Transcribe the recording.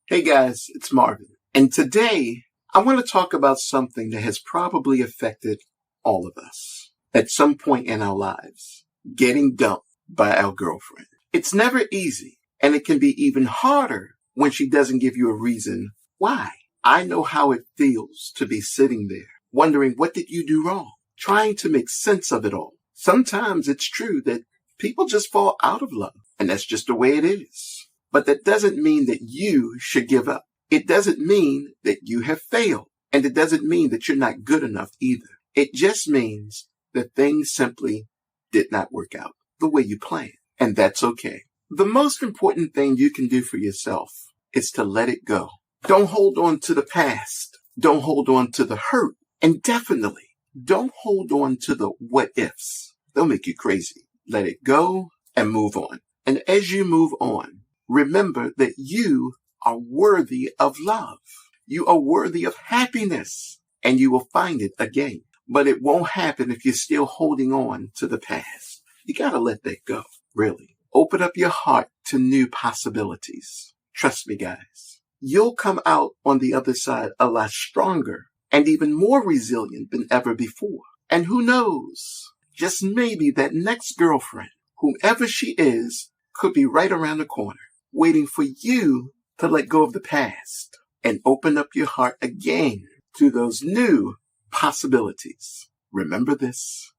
Hey guys, it's Marvin. And today I want to talk about something that has probably affected all of us at some point in our lives. Getting dumped by our girlfriend. It's never easy, and it can be even harder when she doesn't give you a reason why. I know how it feels to be sitting there wondering, what did you do wrong? Trying to make sense of it all. Sometimes it's true that people just fall out of love, and that's just the way it is. But that doesn't mean that you should give up. It doesn't mean that you have failed. And it doesn't mean that you're not good enough either. It just means that things simply did not work out the way you planned. And that's okay. The most important thing you can do for yourself is to let it go. Don't hold on to the past. Don't hold on to the hurt. And definitely don't hold on to the what ifs. They'll make you crazy. Let it go and move on. And as you move on, remember that you are worthy of love. You are worthy of happiness, and you will find it again. But it won't happen if you're still holding on to the past. You gotta let that go, really. Open up your heart to new possibilities. Trust me, guys. You'll come out on the other side a lot stronger and even more resilient than ever before. And who knows, just maybe that next girlfriend, whomever she is, could be right around the corner, waiting for you to let go of the past and open up your heart again to those new possibilities. Remember this: